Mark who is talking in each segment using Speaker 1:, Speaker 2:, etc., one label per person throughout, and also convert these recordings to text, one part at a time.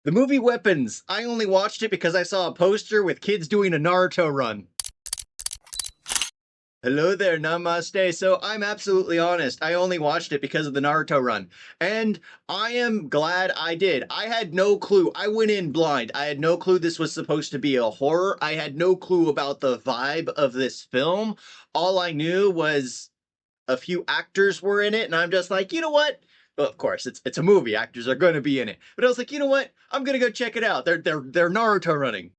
Speaker 1: The movie Weapons. I only watched it because I saw a poster with kids doing a Naruto run. Hello there, namaste. So I'm absolutely honest. I only watched it because of the Naruto run. And I am glad I did. I had no clue. I went in blind. I had no clue this was supposed to be a horror. I had no clue about the vibe of this film. All I knew was a few actors were in it, and I'm just like, you know what? Well, of course, it's a movie. Actors are going to be in it. But I was like, you know what? I'm going to go check it out. They're Naruto running.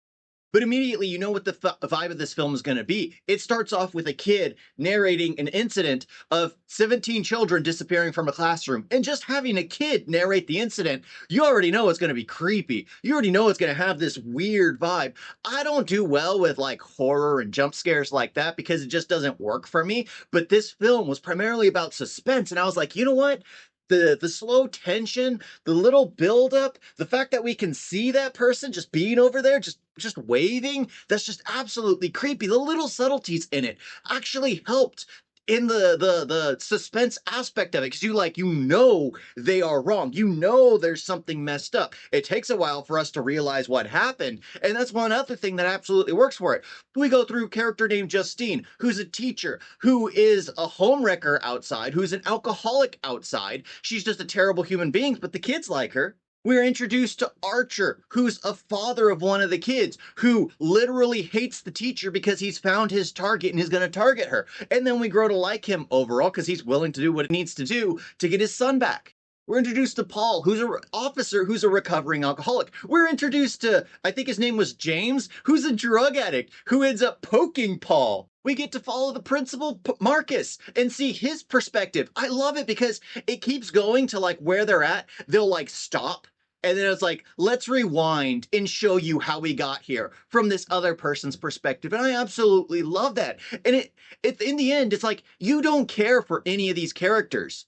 Speaker 1: But immediately, you know what the vibe of this film is going to be. It starts off with a kid narrating an incident of 17 children disappearing from a classroom. And just having a kid narrate the incident, you already know it's going to be creepy. You already know it's going to have this weird vibe. I don't do well with like horror and jump scares like that because it just doesn't work for me. But this film was primarily about suspense. And I was like, you know what? The slow tension, the little buildup, the fact that we can see that person just being over there, just waving, that's just absolutely creepy. The little subtleties in it actually helped in the suspense aspect of it because you know they are wrong, you know there's something messed up. It takes a while for us to realize what happened, and that's one other thing that absolutely works for it. We go through a character named Justine, who's a teacher, who is a homewrecker outside, who's an alcoholic outside. She's just a terrible human being, but the kids like her. We're introduced to Archer, who's a father of one of the kids, who literally hates the teacher because he's found his target and is going to target her. And then we grow to like him overall because he's willing to do what he needs to do to get his son back. We're introduced to Paul, who's an officer who's a recovering alcoholic. We're introduced to, I think his name was James, who's a drug addict who ends up poking Paul. We get to follow the principal, Marcus, and see his perspective. I love it because it keeps going to like where they're at. They'll like stop, and then it's like, let's rewind and show you how we got here from this other person's perspective. And I absolutely love that. And it in the end, it's like you don't care for any of these characters.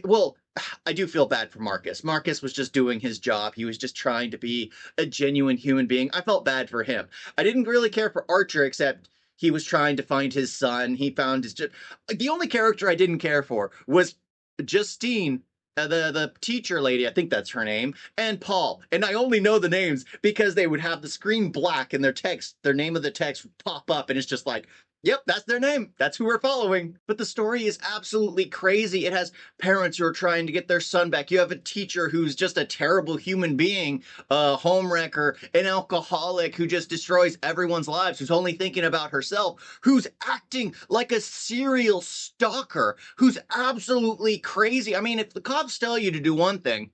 Speaker 1: Well, I do feel bad for Marcus. Marcus was just doing his job. He was just trying to be a genuine human being. I felt bad for him. I didn't really care for Archer, except he was trying to find his son. He found his. The only character I didn't care for was Justine, the teacher lady, I think that's her name, and Paul. And I only know the names because they would have the screen black and their name of the text would pop up, and it's just like, yep, that's their name. That's who we're following. But the story is absolutely crazy. It has parents who are trying to get their son back. You have a teacher who's just a terrible human being, a homewrecker, an alcoholic who just destroys everyone's lives, who's only thinking about herself, who's acting like a serial stalker, who's absolutely crazy. I mean, if the cops tell you to do one thing,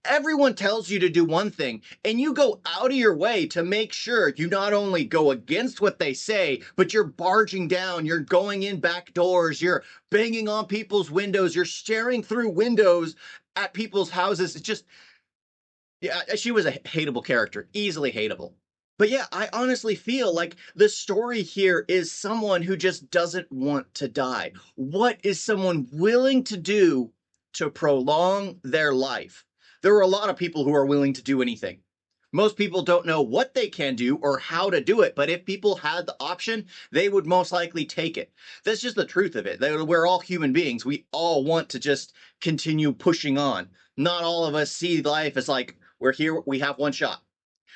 Speaker 1: everyone tells you to do one thing, and you go out of your way to make sure you not only go against what they say, but you're barging down, you're going in back doors, you're banging on people's windows, you're staring through windows at people's houses. It's just, yeah, she was a hateable character, easily hateable. But yeah, I honestly feel like the story here is someone who just doesn't want to die. What is someone willing to do to prolong their life? There are a lot of people who are willing to do anything. Most people don't know what they can do or how to do it, but if people had the option, they would most likely take it. That's just the truth of it. We're all human beings. We all want to just continue pushing on. Not all of us see life as like, we're here, we have one shot.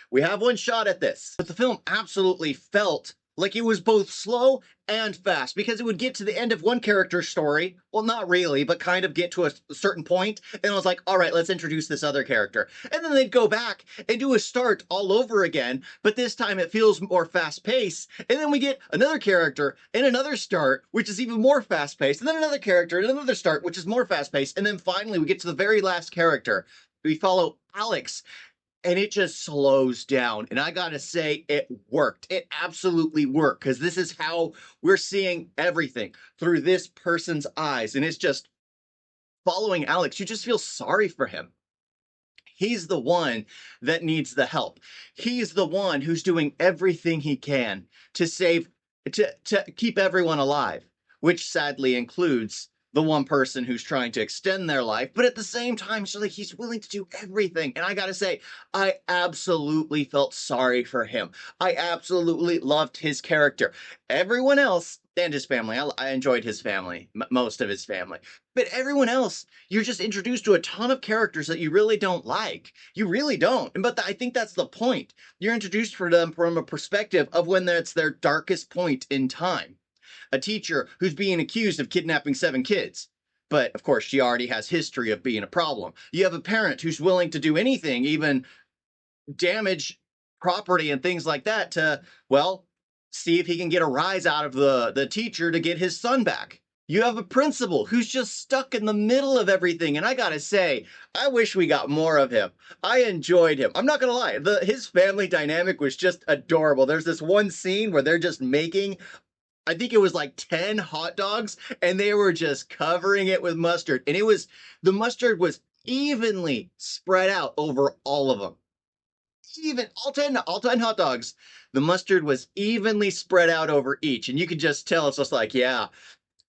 Speaker 1: We have one shot at this. But the film absolutely felt like it was both slow and fast because it would get to the end of one character's story. Well, not really, but kind of get to a certain point, and I was like, all right, let's introduce this other character. And then they'd go back and do a start all over again, but this time it feels more fast paced. And then we get another character and another start, which is even more fast paced, and then another character and another start, which is more fast paced. And then finally we get to the very last character. We follow Alex, and it just slows down. And I gotta say, it worked. It absolutely worked because this is how we're seeing everything through this person's eyes. And it's just following Alex, you just feel sorry for him. He's the one that needs the help. He's the one who's doing everything he can to save, to keep everyone alive, which sadly includes the one person who's trying to extend their life, but at the same time, so like he's willing to do everything. And I gotta say, I absolutely felt sorry for him. I absolutely loved his character. Everyone else and his family. I enjoyed his family, most of his family. But everyone else, you're just introduced to a ton of characters that you really don't like. You really don't. But I think that's the point. You're introduced for them from a perspective of when that's their darkest point in time. A teacher who's being accused of kidnapping 7 kids. But of course, she already has history of being a problem. You have a parent who's willing to do anything, even damage property and things like that to, well, see if he can get a rise out of the teacher to get his son back. You have a principal who's just stuck in the middle of everything. And I gotta say, I wish we got more of him. I enjoyed him. I'm not gonna lie, his family dynamic was just adorable. There's this one scene where they're just making, I think it was like 10 hot dogs, and they were just covering it with mustard. And the mustard was evenly spread out over all of them. Even all 10 hot dogs, the mustard was evenly spread out over each. And you could just tell, it's just like, yeah,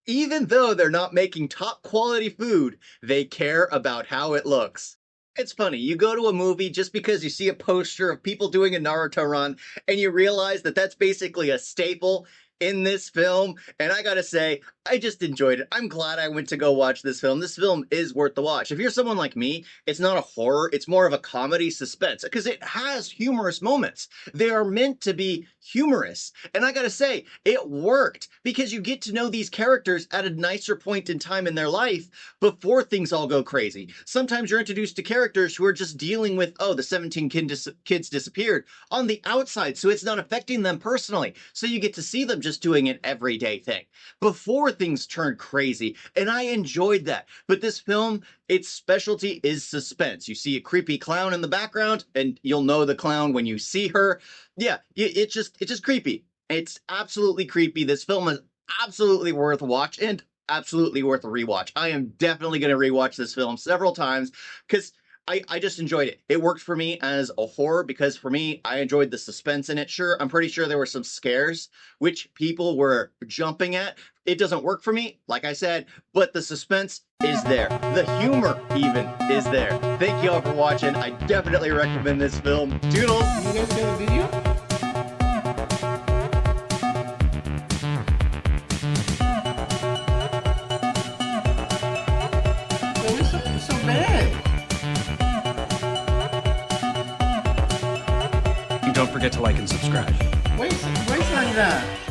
Speaker 1: even though they're not making top quality food, they care about how it looks. It's funny, you go to a movie just because you see a poster of people doing a Naruto run and you realize that that's basically a staple in this film, and I gotta say, I just enjoyed it. I'm glad I went to go watch this film. This film is worth the watch. If you're someone like me, it's not a horror, it's more of a comedy suspense, because it has humorous moments. They are meant to be humorous, and I gotta say, it worked, because you get to know these characters at a nicer point in time in their life before things all go crazy. Sometimes you're introduced to characters who are just dealing with, oh, the 17 kids disappeared on the outside, so it's not affecting them personally. So you get to see them just doing an everyday thing before things turn crazy, and I enjoyed that. But this film, its specialty is suspense. You see a creepy clown in the background, and you'll know the clown when you see her. Yeah, it's just creepy. It's absolutely creepy. This film is absolutely worth watch and absolutely worth a rewatch. I am definitely going to rewatch this film several times because I just enjoyed it. It worked for me as a horror because for me, I enjoyed the suspense in it. Sure, I'm pretty sure there were some scares which people were jumping at. It doesn't work for me, like I said, but the suspense is there. The humor even is there. Thank you all for watching. I definitely recommend this film. Toodles!
Speaker 2: You guys got a video? So bad.
Speaker 3: And don't forget to like and subscribe.
Speaker 2: Wait, wait on that.